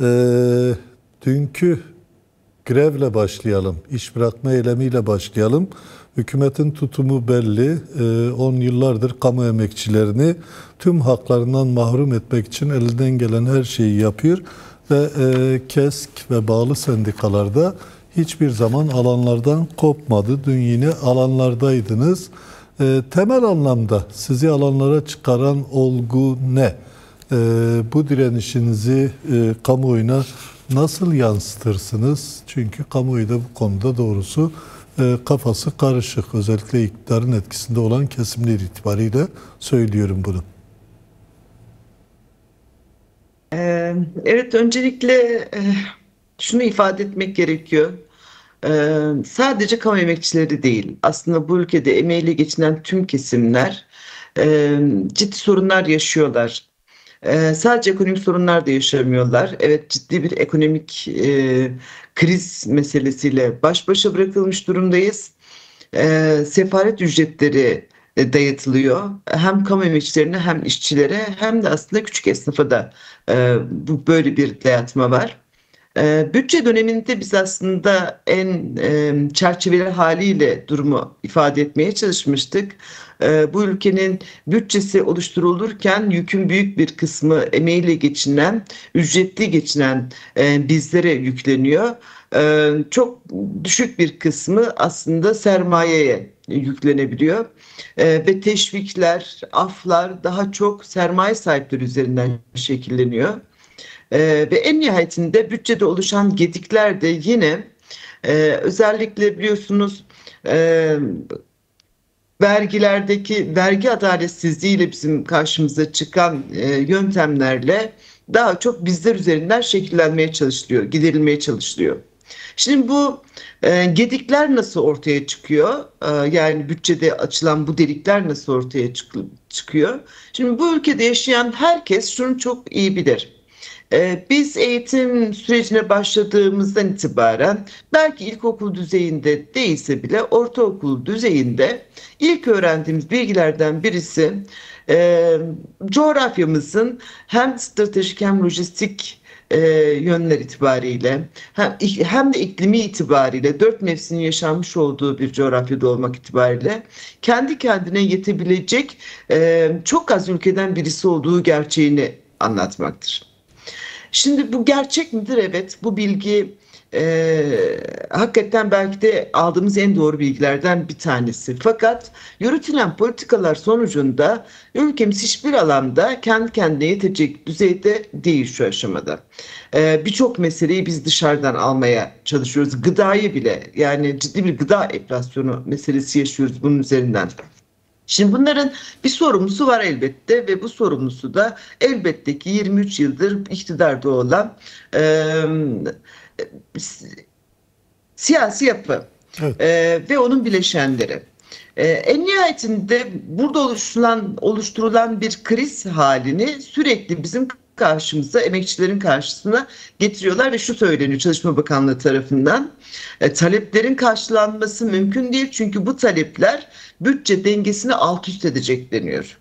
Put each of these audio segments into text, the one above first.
Ee, Dünkü grevle başlayalım, iş bırakma eylemiyle başlayalım. Hükümetin tutumu belli. 10 yıllardır kamu emekçilerini tüm haklarından mahrum etmek için elinden gelen her şeyi yapıyor. Ve KESK ve bağlı sendikalarda hiçbir zaman alanlardan kopmadı. Dün yine alanlardaydınız. Temel anlamda sizi alanlara çıkaran olgu ne? Bu direnişinizi kamuoyuna nasıl yansıtırsınız? Çünkü kamuoyu da bu konuda doğrusu kafası karışık. Özellikle iktidarın etkisinde olan kesimler itibariyle söylüyorum bunu. Evet, öncelikle şunu ifade etmek gerekiyor. Sadece kamu emekçileri değil, aslında bu ülkede emeğiyle geçinen tüm kesimler ciddi sorunlar yaşıyorlar. Sadece ekonomik sorunlar da yaşamıyorlar. Evet, ciddi bir ekonomik kriz meselesiyle baş başa bırakılmış durumdayız. Sefalet ücretleri dayatılıyor. Hem kamu emekçilerine hem işçilere hem de aslında küçük esnafa da bu böyle bir dayatma var. Bütçe döneminde biz aslında en çerçeveli haliyle durumu ifade etmeye çalışmıştık. Bu ülkenin bütçesi oluşturulurken yükün büyük bir kısmı emeğiyle geçinen, ücretli geçinen bizlere yükleniyor. Çok düşük bir kısmı aslında sermayeye yüklenebiliyor. Ve teşvikler, aflar daha çok sermaye sahipleri üzerinden şekilleniyor. Ve en nihayetinde bütçede oluşan gedikler de yine özellikle biliyorsunuz e, vergilerdeki vergi adaletsizliğiyle bizim karşımıza çıkan yöntemlerle daha çok bizler üzerinden şekillenmeye çalışılıyor, giderilmeye çalışılıyor. Şimdi bu gedikler nasıl ortaya çıkıyor? Yani bütçede açılan bu delikler nasıl ortaya çıkıyor? Şimdi bu ülkede yaşayan herkes şunu çok iyi bilir. Biz eğitim sürecine başladığımızdan itibaren belki ilkokul düzeyinde değilse bile ortaokul düzeyinde ilk öğrendiğimiz bilgilerden birisi e, coğrafyamızın hem stratejik hem lojistik yönler itibariyle hem de iklimi itibariyle dört mevsimin yaşanmış olduğu bir coğrafyada olmak itibariyle kendi kendine yetebilecek çok az ülkeden birisi olduğu gerçeğini anlatmaktır. Şimdi bu gerçek midir? Evet, bu bilgi hakikaten belki de aldığımız en doğru bilgilerden bir tanesi. Fakat yürütülen politikalar sonucunda ülkemiz hiçbir alanda kendi kendine yetecek düzeyde değil şu aşamada. Birçok meseleyi biz dışarıdan almaya çalışıyoruz. Gıdayı bile, yani ciddi bir gıda enflasyonu meselesi yaşıyoruz bunun üzerinden. Şimdi bunların bir sorumlusu var elbette ve bu sorumlusu da elbette ki 23 yıldır iktidarda olan e, siyasi yapı Evet. ve onun bileşenleri. En nihayetinde burada oluşturulan bir kriz halini sürekli bizim karşımıza, emekçilerin karşısına getiriyorlar ve şu söyleniyor Çalışma Bakanlığı tarafından. Taleplerin karşılanması mümkün değil çünkü bu talepler bütçe dengesini alt üst edecek deniyor.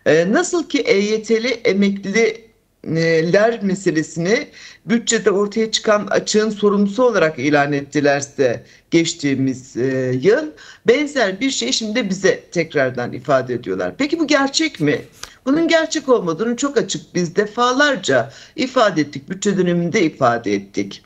Nasıl ki EYT'li emekliler meselesini bütçede ortaya çıkan açığın sorumlusu olarak ilan ettilerse geçtiğimiz yıl, benzer bir şey şimdi bize tekrardan ifade ediyorlar. Peki bu gerçek mi? Bunun gerçek olmadığını çok açık biz defalarca ifade ettik. Bütçe döneminde ifade ettik.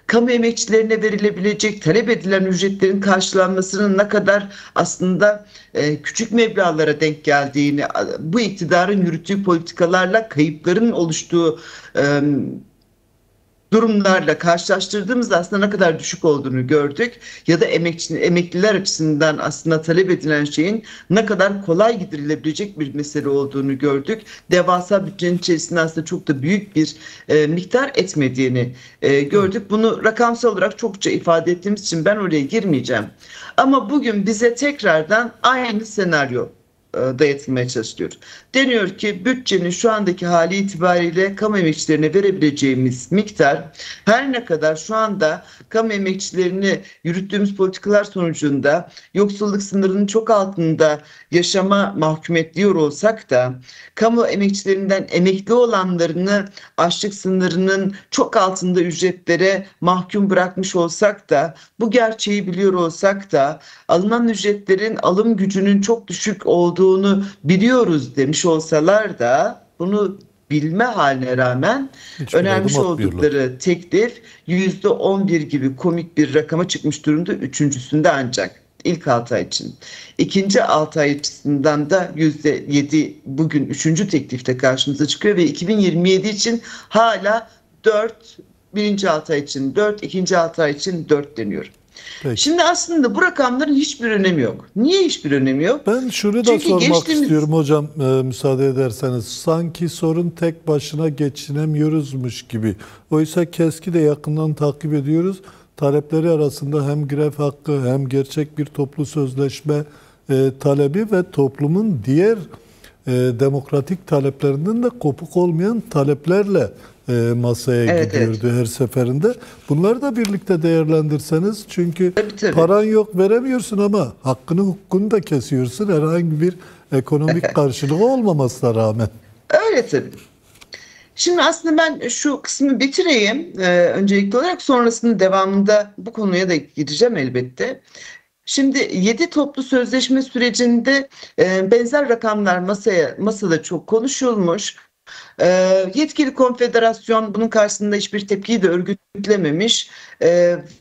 Kamu emekçilerine verilebilecek talep edilen ücretlerin karşılanmasının ne kadar aslında küçük meblağlara denk geldiğini, bu iktidarın yürüttüğü politikalarla kayıpların oluştuğu durumlarla karşılaştırdığımızda aslında ne kadar düşük olduğunu gördük. Ya da emekliler açısından aslında talep edilen şeyin ne kadar kolay giderilebilecek bir mesele olduğunu gördük. Devasa bütçenin içerisinde aslında çok da büyük bir miktar etmediğini Evet. gördük. Bunu rakamsal olarak çokça ifade ettiğimiz için ben oraya girmeyeceğim. Ama bugün bize tekrardan aynı senaryo dayatılmaya çalışılıyor. Deniyor ki bütçenin şu andaki hali itibariyle kamu emekçilerine verebileceğimiz miktar her ne kadar şu anda kamu emekçilerini yürüttüğümüz politikalar sonucunda yoksulluk sınırının çok altında yaşama mahkum ediyor olsak da kamu emekçilerinden emekli olanlarını açlık sınırının çok altında ücretlere mahkum bırakmış olsak da bu gerçeği biliyor olsak da alınan ücretlerin alım gücünün çok düşük olduğunu biliyoruz demiş olsalar da bunu bilme haline rağmen Hiçbir adım önermiş atmıyorlar. oldukları teklif %11 gibi komik bir rakama çıkmış durumda üçüncüsünde ancak ilk 6 ay için. İkinci 6 ay açısından da %7 bugün üçüncü teklifte karşımıza çıkıyor ve 2027 için hala 4, birinci 6 ay için 4, ikinci 6 ay için 4 deniyor. Peki. Şimdi aslında bu rakamların hiçbir önemi yok. Niye hiçbir önemi yok? Ben şunu da Çünkü sormak istiyorum hocam, müsaade ederseniz. Sanki sorun tek başına geçinemiyoruzmuş gibi. Oysa KESK'i de yakından takip ediyoruz. Talepleri arasında hem grev hakkı hem gerçek bir toplu sözleşme talebi ve toplumun diğer demokratik taleplerinden de kopuk olmayan taleplerle masaya Evet, gidiyordu her seferinde. Bunları da birlikte değerlendirseniz, çünkü Tabii. paran yok veremiyorsun ama hakkını hukukunu da kesiyorsun herhangi bir ekonomik karşılığı olmamasına rağmen. Öyle tabii. Şimdi aslında ben şu kısmı bitireyim öncelikli olarak, sonrasında devamında bu konuya da gireceğim elbette. Şimdi 7 toplu sözleşme sürecinde benzer rakamlar masada çok konuşulmuş. Yetkili konfederasyon bunun karşısında hiçbir tepkiyi de örgütlememiş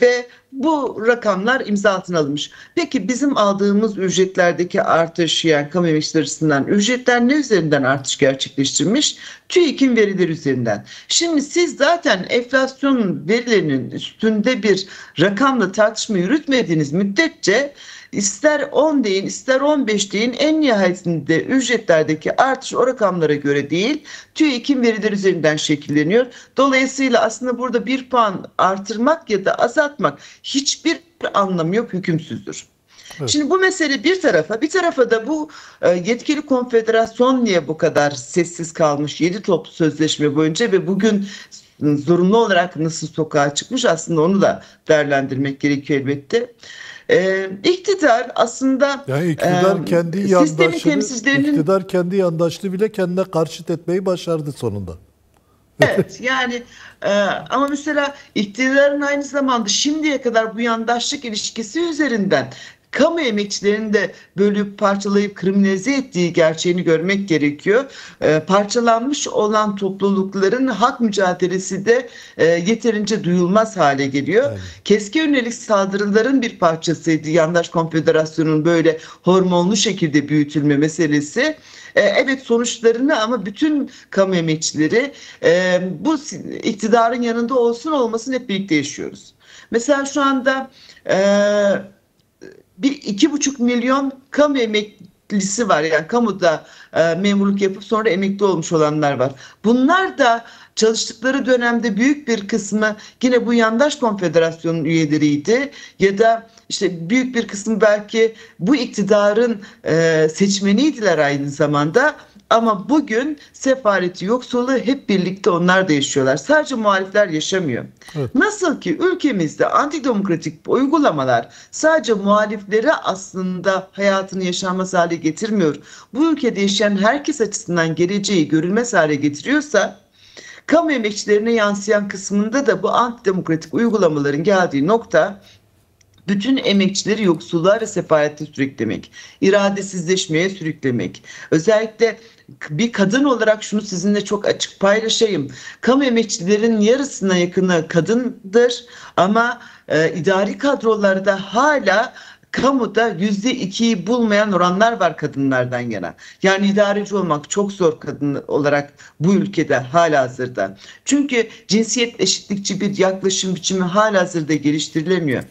ve bu rakamlar imza altına alınmış. Peki bizim aldığımız ücretlerdeki artış, yani kamu emekçileri açısından ücretler ne üzerinden artış gerçekleştirmiş? TÜİK'in verileri üzerinden. Şimdi siz zaten enflasyon verilerinin üstünde bir rakamla tartışma yürütmediğiniz müddetçe İster 10 deyin, ister 15 deyin, en nihayetinde ücretlerdeki artış o rakamlara göre değil, TÜİK'in verileri üzerinden şekilleniyor. Dolayısıyla aslında burada bir puan artırmak ya da azaltmak hiçbir anlamı yok, hükümsüzdür. Evet. Şimdi bu mesele bir tarafa da bu yetkili konfederasyon niye bu kadar sessiz kalmış 7 toplu sözleşme boyunca ve bugün zorunlu olarak nasıl sokağa çıkmış, aslında onu da değerlendirmek gerekiyor elbette. İktidar aslında Yani iktidar kendi sistemin yandaşını, temsilcilerinin iktidar kendi yandaşını bile kendine karşıt etmeyi başardı sonunda. evet yani ama mesela iktidarın aynı zamanda şimdiye kadar bu yandaşlık ilişkisi üzerinden kamu emekçilerini de bölüp parçalayıp kriminalize ettiği gerçeğini görmek gerekiyor. Parçalanmış olan toplulukların hak mücadelesi de yeterince duyulmaz hale geliyor. Yani. KESK'e yönelik saldırıların bir parçasıydı Yandaş Konfederasyon'un böyle hormonlu şekilde büyütülme meselesi. Evet, sonuçlarını ama bütün kamu emekçileri bu iktidarın yanında olsun olmasın hep birlikte yaşıyoruz. Mesela şu anda bir 2,5 milyon kamu emeklisi var. Yani kamuda memurluk yapıp sonra emekli olmuş olanlar var. Bunlar da çalıştıkları dönemde büyük bir kısmı yine bu yandaş konfederasyonun üyeleriydi. Ya da işte büyük bir kısmı belki bu iktidarın seçmeniydiler aynı zamanda. Ama bugün sefaleti, yoksulluğu hep birlikte onlar da yaşıyorlar. Sadece muhalifler yaşamıyor. Evet. Nasıl ki ülkemizde antidemokratik uygulamalar sadece muhalifleri aslında hayatını yaşanmaz hale getirmiyor, bu ülkede yaşayan herkes açısından geleceği görülmez hale getiriyorsa, kamu emekçilerine yansıyan kısmında da bu antidemokratik uygulamaların geldiği nokta bütün emekçileri yoksulluğa ve sefalete sürüklemek, iradesizleşmeye sürüklemek. Özellikle bir kadın olarak şunu sizinle çok açık paylaşayım. Kamu emekçilerin yarısına yakını kadındır ama idari kadrolarda hala kamuda %2'yi bulmayan oranlar var kadınlardan yana. Yani idareci olmak çok zor kadın olarak bu ülkede halihazırda. Çünkü cinsiyet eşitlikçi bir yaklaşım biçimi halihazırda geliştirilemiyor.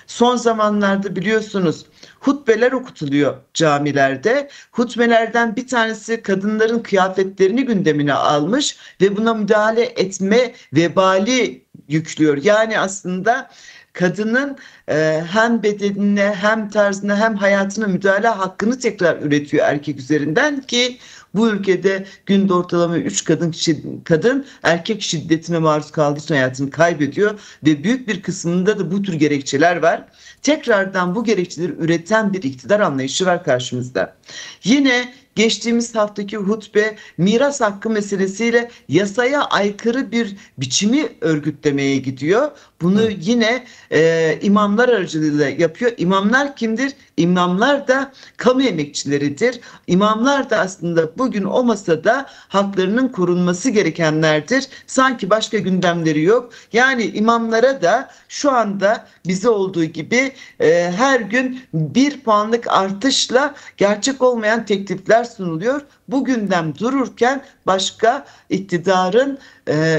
Son zamanlarda biliyorsunuz hutbeler okutuluyor camilerde. Hutbelerden bir tanesi kadınların kıyafetlerini gündemine almış ve buna müdahale etme vebali yüklüyor. Yani aslında kadının hem bedenine hem tarzına hem hayatına müdahale hakkını tekrar üretiyor erkek üzerinden ki bu ülkede günde ortalama 3 kadın erkek şiddetine maruz kaldığı için hayatını kaybediyor ve büyük bir kısmında da bu tür gerekçeler var. Tekrardan bu gerekçeleri üreten bir iktidar anlayışı var karşımızda. Yine geçtiğimiz haftaki hutbe miras hakkı meselesiyle yasaya aykırı bir biçimi örgütlemeye gidiyor. Bunu yine imamlar aracılığıyla yapıyor. İmamlar kimdir? İmamlar da kamu emekçileridir. İmamlar da aslında bugün o masada haklarının korunması gerekenlerdir. Sanki başka gündemleri yok. Yani imamlara da şu anda bize olduğu gibi her gün 1 puanlık artışla gerçek olmayan teklifler sunuluyor. Bu gündem dururken başka iktidarın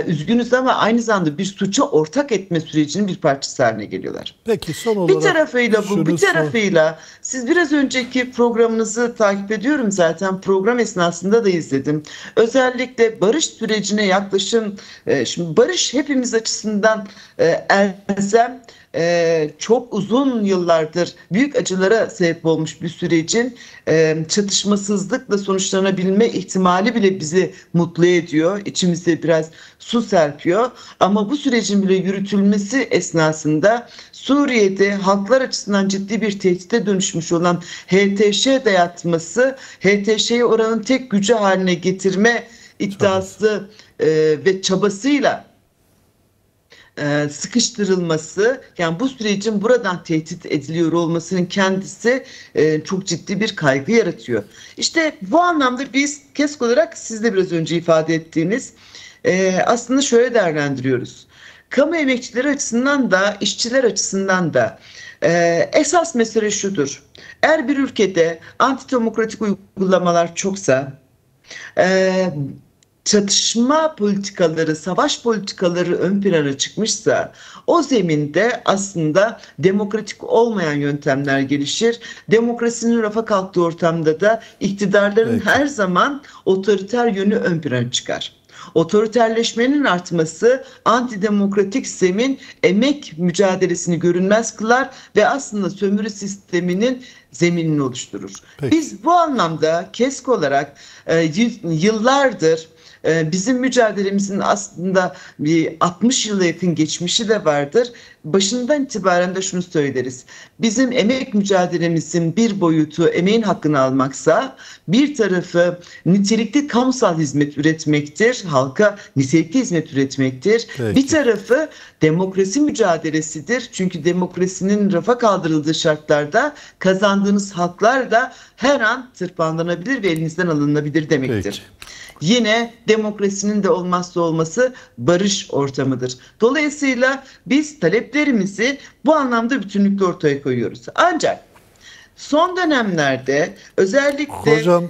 üzgünüz ama aynı zamanda bir suça ortak etme sürecinin bir parçası haline geliyorlar. Peki son olarak bir tarafıyla siz biraz önceki programınızı takip ediyorum zaten program esnasında da izledim. Özellikle barış sürecine yaklaşım şimdi barış hepimiz açısından elzem çok uzun yıllardır büyük acılara sebep olmuş bir sürecin çatışmasızlıkla sonuçlanabilme ihtimali bile bizi mutlu ediyor. İçimizde biraz su serpiyor. Ama bu sürecin bile yürütülmesi esnasında Suriye'de halklar açısından ciddi bir tehdide dönüşmüş olan HTŞ dayatması, HTŞ'yi oranın tek gücü haline getirme iddiası ve çabasıyla sıkıştırılması, yani bu sürecin buradan tehdit ediliyor olmasının kendisi çok ciddi bir kaygı yaratıyor. İşte bu anlamda biz KESK olarak siz de biraz önce ifade ettiğiniz aslında şöyle değerlendiriyoruz. Kamu emekçileri açısından da işçiler açısından da esas mesele şudur. Eğer bir ülkede antidemokratik uygulamalar çoksa çatışma politikaları, savaş politikaları ön plana çıkmışsa o zeminde aslında demokratik olmayan yöntemler gelişir. Demokrasinin rafa kalktığı ortamda da iktidarların her zaman otoriter yönü ön plana çıkar. Otoriterleşmenin artması antidemokratik zemin emek mücadelesini görünmez kılar ve aslında sömürü sisteminin zeminini oluşturur. Peki. Biz bu anlamda KESK olarak yıllardır bizim mücadelemizin aslında bir 60 yıla yakın geçmişi de vardır. Başından itibaren de şunu söyleriz. Bizim emek mücadelemizin bir boyutu emeğin hakkını almaksa bir tarafı nitelikli kamusal hizmet üretmektir. Halka nitelikli hizmet üretmektir. Peki. Bir tarafı demokrasi mücadelesidir. Çünkü demokrasinin rafa kaldırıldığı şartlarda kazandığınız haklar da her an tırpanlanabilir ve elinizden alınabilir demektir. Peki. Yine demokrasinin de olmazsa olması barış ortamıdır. Dolayısıyla biz taleplerimizi bu anlamda bütünlükle ortaya koyuyoruz. Ancak son dönemlerde özellikle... Hocam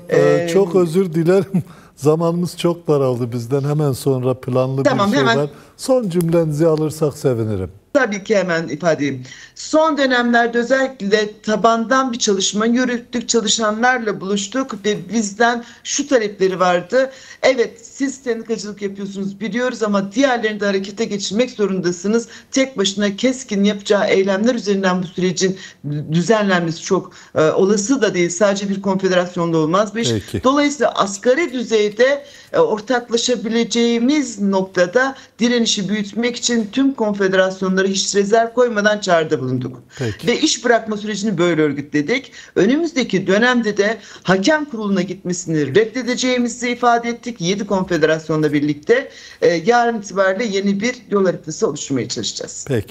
çok özür dilerim. Zamanımız çok daraldı bizden. Hemen sonra planlı bir şey var. Son cümlenizi alırsak sevinirim. Tabii ki hemen ifade edeyim. Son dönemlerde özellikle tabandan bir çalışma yürüttük, çalışanlarla buluştuk ve bizden şu talepleri vardı. Evet, siz sendikacılık yapıyorsunuz biliyoruz ama diğerlerini de harekete geçirmek zorundasınız. Tek başına KESK'in yapacağı eylemler üzerinden bu sürecin düzenlenmesi çok olası da değil. Sadece bir konfederasyonda olmaz bu iş. Peki. Dolayısıyla asgari düzeyde ortaklaşabileceğimiz noktada direnişi büyütmek için tüm konfederasyonları hiç rezerv koymadan çağrıda bulunduk. Peki. Ve iş bırakma sürecini böyle örgütledik. Önümüzdeki dönemde de hakem kuruluna gitmesini reddedeceğimizi ifade ettik. 7 konfederasyonla birlikte yarın itibariyle yeni bir yol haritası oluşturmaya çalışacağız. Peki.